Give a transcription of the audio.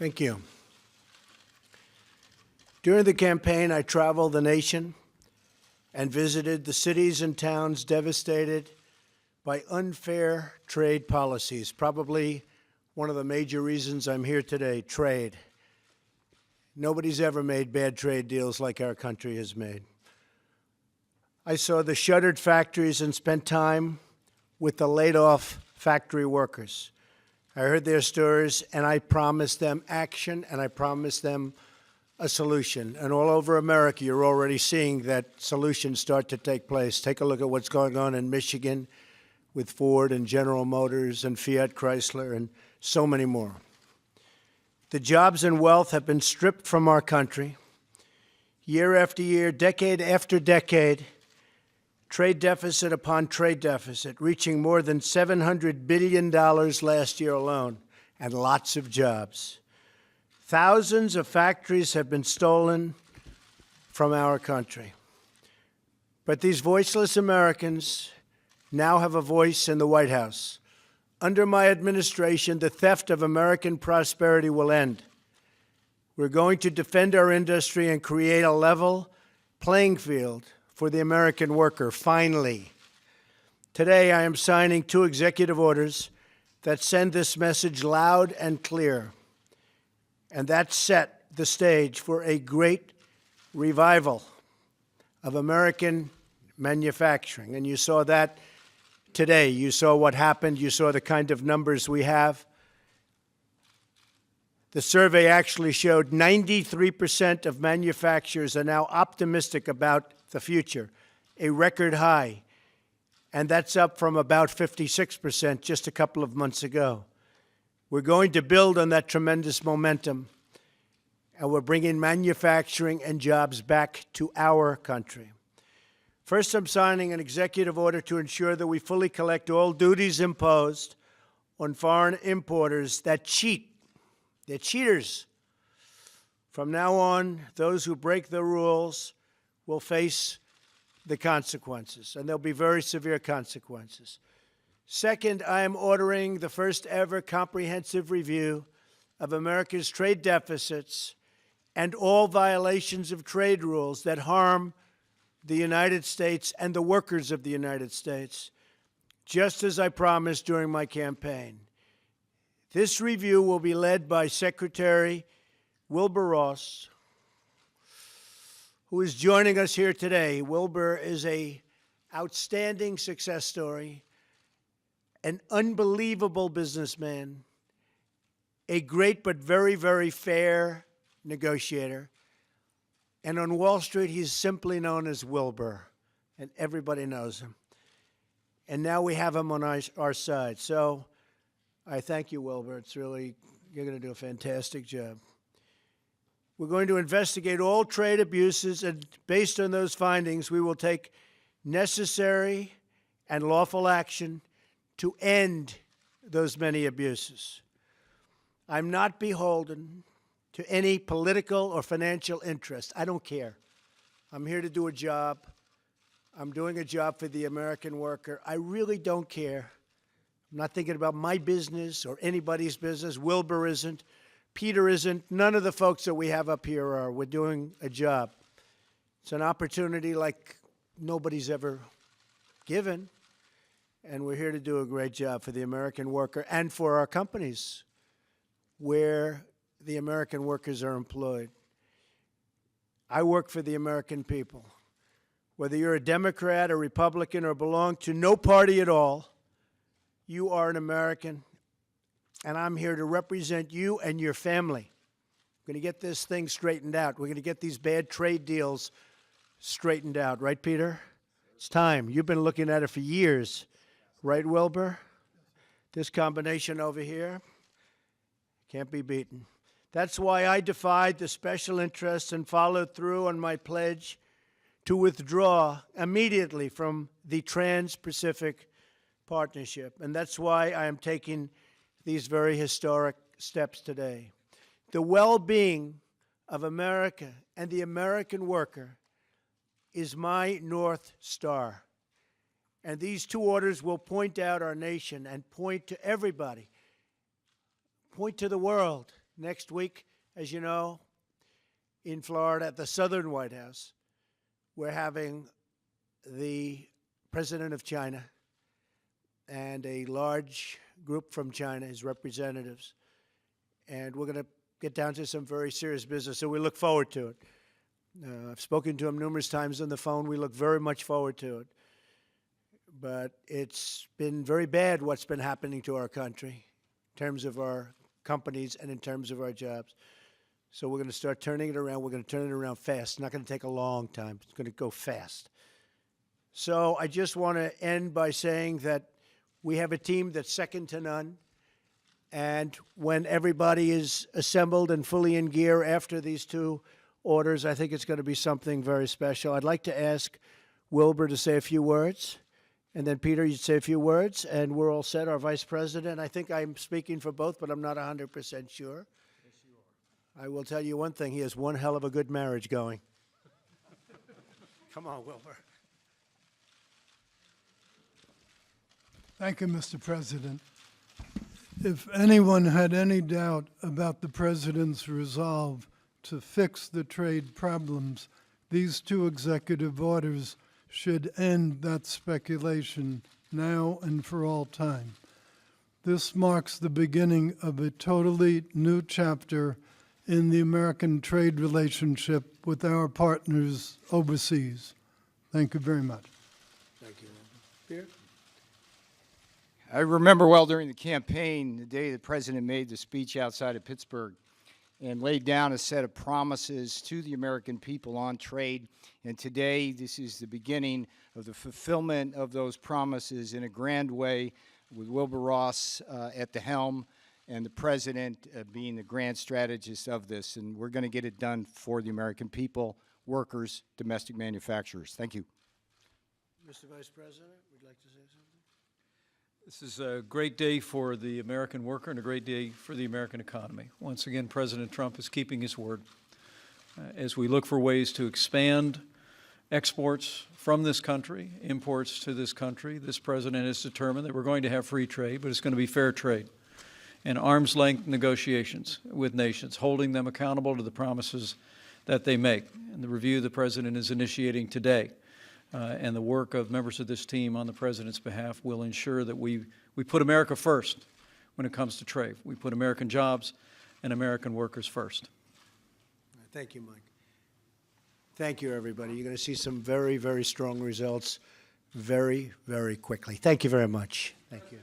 Thank you. During the campaign, I traveled the nation and visited the cities and towns devastated by unfair trade policies. Probably one of the major reasons I'm here today, trade. Nobody's ever made bad trade deals like our country has made. I saw the shuttered factories and spent time with the laid-off factory workers. I heard their stories, and I promised them action, and I promised them a solution. And all over America, you're already seeing that solutions start to take place. Take a look at what's going on in Michigan with Ford and General Motors and Fiat Chrysler and so many more. The jobs and wealth have been stripped from our country. Year after year, decade after decade, trade deficit upon trade deficit, reaching more than $700 billion last year alone, and lots of jobs. Thousands of factories have been stolen from our country. But these voiceless Americans now have a voice in the White House. Under my administration, the theft of American prosperity will end. We're going to defend our industry and create a level playing field for the American worker, finally. Today, I am signing 2 executive orders that send this message loud and clear, and that set the stage for a great revival of American manufacturing. And you saw that today. You saw what happened. You saw the kind of numbers we have. The survey actually showed 93% of manufacturers are now optimistic about the future, a record high. And that's up from about 56% just a couple of months ago. We're going to build on that tremendous momentum, and we're bringing manufacturing and jobs back to our country. First, I'm signing an executive order to ensure that we fully collect all duties imposed on foreign importers that cheat. They're cheaters. From now on, those who break the rules will face the consequences, and there'll be very severe consequences. Second, I am ordering the first ever comprehensive review of America's trade deficits and all violations of trade rules that harm the United States and the workers of the United States, just as I promised during my campaign. This review will be led by Secretary Wilbur Ross, who is joining us here today. Wilbur is an outstanding success story, an unbelievable businessman, a great but very, very fair negotiator. And on Wall Street, he's simply known as Wilbur, and everybody knows him. And now we have him on our side. So I thank you, Wilbur. It's really, you're going to do a fantastic job. We're going to investigate all trade abuses, and based on those findings, we will take necessary and lawful action to end those many abuses. I'm not beholden to any political or financial interest. I don't care. I'm here to do a job. I'm doing a job for the American worker. I really don't care. I'm not thinking about my business or anybody's business. Wilbur isn't. Peter isn't. None of the folks that we have up here are. We're doing a job. It's an opportunity like nobody's ever given. And we're here to do a great job for the American worker and for our companies where the American workers are employed. I work for the American people. Whether you're a Democrat, a Republican, or belong to no party at all, you are an American, and I'm here to represent you and your family. We're going to get this thing straightened out. We're going to get these bad trade deals straightened out. Right, Peter? It's time. You've been looking at it for years. Right, Wilbur? This combination over here can't be beaten. That's why I defied the special interests and followed through on my pledge to withdraw immediately from the Trans-Pacific Partnership. And that's why I am taking these very historic steps today. The well-being of America and the American worker is my North Star. And these 2 orders will point out our nation and point to everybody, point to the world Next week, as you know, in Florida at the Southern White House, we're having the president of China and a large group from China, his representatives, and we're going to get down to some very serious business, so we look forward to it. I've spoken to him numerous times on the phone. We look very much forward to it. But it's been very bad what's been happening to our country in terms of our companies and in terms of our jobs. So we're going to start turning it around. We're going to turn it around fast. It's not going to take a long time. It's going to go fast. So I just want to end by saying that we have a team that's second to none. And when everybody is assembled and fully in gear after these two orders, I think it's going to be something very special. I'd like to ask Wilbur to say a few words. And then, Peter, you'd say a few words, and we're all set. Our vice president, I think I'm speaking for both, but I'm not 100% sure. Yes, you are. I will tell you one thing. He has one hell of a good marriage going. Come on, Wilbur. Thank you, Mr. President. If anyone had any doubt about the President's resolve to fix the trade problems, these two executive orders should end that speculation now and for all time. This marks the beginning of a totally new chapter in the American trade relationship with our partners overseas. Thank you very much. Thank you, Wilbur. Peter? I remember well during the campaign, the day the president made the speech outside of Pittsburgh and laid down a set of promises to the American people on trade. And today, this is the beginning of the fulfillment of those promises in a grand way, with Wilbur Ross at the helm and the president being the grand strategist of this. And we're going to get it done for the American people, workers, domestic manufacturers. Thank you. Mr. Vice President, would you like to say something? This is a great day for the American worker and a great day for the American economy. Once again, President Trump is keeping his word. As we look for ways to expand exports from this country, imports to this country, this president is determined that we're going to have free trade, but it's going to be fair trade and arm's length negotiations with nations, holding them accountable to the promises that they make. And the review the president is initiating today and the work of members of this team on the president's behalf will ensure that we put America first when it comes to trade. We put American jobs and American workers first. Thank you, Mike. Thank you, everybody. You're going to see some very, very strong results very, very quickly. Thank you very much. Thank you.